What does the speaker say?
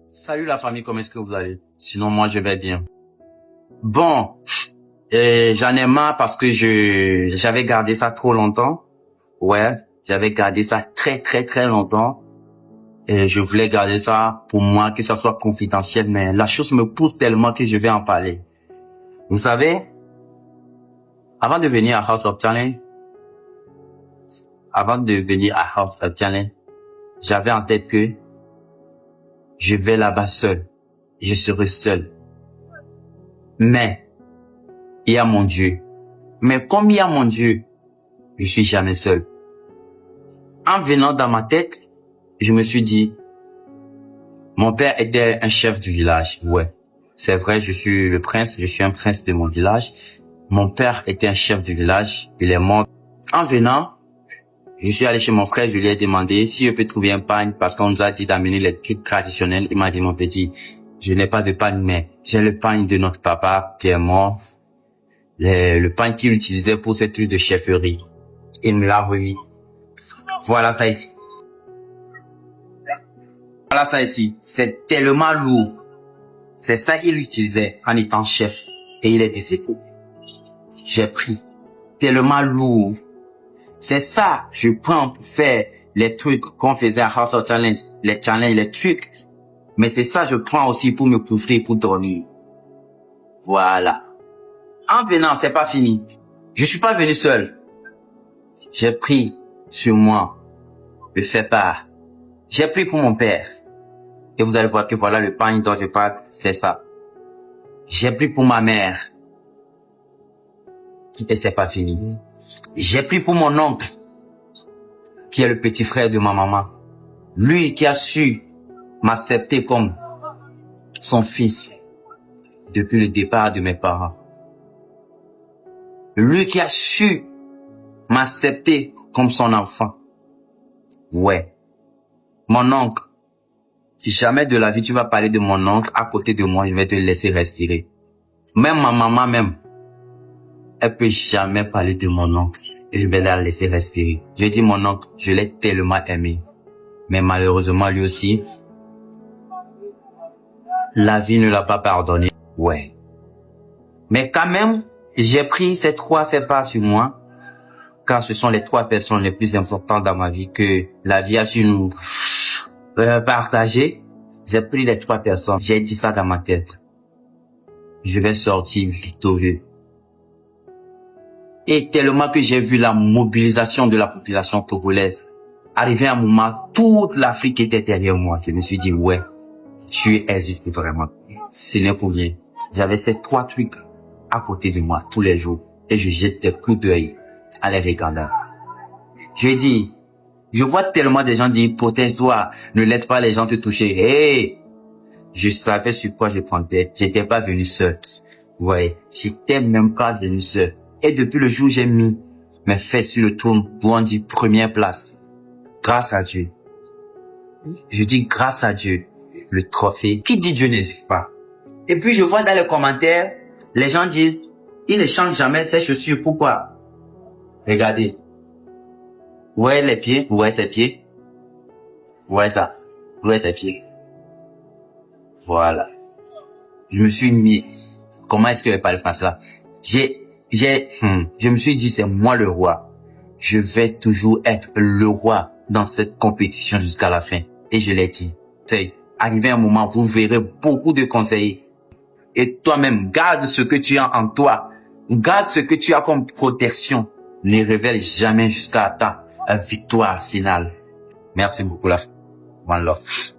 Salut la famille, comment est-ce que vous allez? Sinon, moi, je vais bien. Bon, j'en ai marre parce que j'avais gardé ça trop longtemps. Ouais, j'avais gardé ça très, très, très longtemps. Et je voulais garder ça pour moi, que ça soit confidentiel, mais la chose me pousse tellement que je vais en parler. Vous savez, avant de venir à House of Challenge, j'avais en tête que je vais là-bas seul. Je serai seul. Mais, il y a mon Dieu. Mais comme il y a mon Dieu, je suis jamais seul. En venant dans ma tête, je me suis dit, mon père était un chef du village. Ouais, c'est vrai, je suis le prince, je suis un prince de mon village. Mon père était un chef du village, il est mort. En venant, je suis allé chez mon frère, je lui ai demandé si je peux trouver un pagne parce qu'on nous a dit d'amener les trucs traditionnels. Il m'a dit, mon petit, je n'ai pas de pagne, mais j'ai le pagne de notre papa qui est mort. Le pagne qu'il utilisait pour ces trucs de chefferie. Il me l'a remis. Voilà ça ici. Voilà ça ici. C'est tellement lourd. C'est ça qu'il utilisait en étant chef. Et il est décédé. J'ai pris. Tellement lourd. C'est ça, je prends pour faire les trucs qu'on faisait à House of Challenge. Les challenges, les trucs. Mais c'est ça, je prends aussi pour me couvrir, pour dormir. Voilà. En venant, c'est pas fini. Je suis pas venu seul. J'ai pris sur moi de faire part. J'ai pris pour mon père. Et vous allez voir que voilà le pagne dont je parle, c'est ça. J'ai pris pour ma mère. Et c'est pas fini. J'ai pris pour mon oncle, qui est le petit frère de ma maman. Lui qui a su m'accepter comme son fils depuis le départ de mes parents. Lui qui a su m'accepter comme son enfant. Ouais. Mon oncle. Jamais de la vie tu vas parler de mon oncle à côté de moi, je vais te laisser respirer. Même ma maman même, elle peut jamais parler de mon oncle et je vais la laisser respirer. Je dis mon oncle, je l'ai tellement aimé. Mais malheureusement lui aussi, la vie ne l'a pas pardonné. Ouais. Mais quand même, j'ai pris ces trois faits part sur moi, car ce sont les trois personnes les plus importantes dans ma vie que la vie a su nous partager. J'ai pris les trois personnes, j'ai dit ça dans ma tête. Je vais sortir victorieux. Et tellement que j'ai vu la mobilisation de la population togolaise, arrivé à un moment, toute l'Afrique était derrière moi. Je me suis dit, ouais, tu existes vraiment. Ce n'est pour rien. J'avais ces trois trucs à côté de moi tous les jours. Et je jette des coups d'œil à les regardant. Je dis, je vois tellement des gens dire, protège-toi, ne laisse pas les gens te toucher. Hey! Je savais sur quoi je comptais. J'étais pas venu seul. Ouais, j'étais même pas venu seul. Et depuis le jour où j'ai mis mes fesses sur le trône, où on dit première place, grâce à Dieu. Je dis grâce à Dieu, le trophée. Qui dit Dieu n'existe pas? Et puis je vois dans les commentaires, les gens disent, il ne change jamais ses chaussures. Pourquoi? Regardez. Vous voyez les pieds? Vous voyez ses pieds? Vous voyez ça? Vous voyez ses pieds? Voilà. Je me suis mis, comment est-ce que je parle français là? Je me suis dit, c'est moi le roi. Je vais toujours être le roi dans cette compétition jusqu'à la fin. Et je l'ai dit. C'est arrivé un moment, vous verrez beaucoup de conseillers. Et toi-même, garde ce que tu as en toi. Garde ce que tu as comme protection. Ne révèle jamais jusqu'à ta victoire finale. Merci beaucoup, la One love.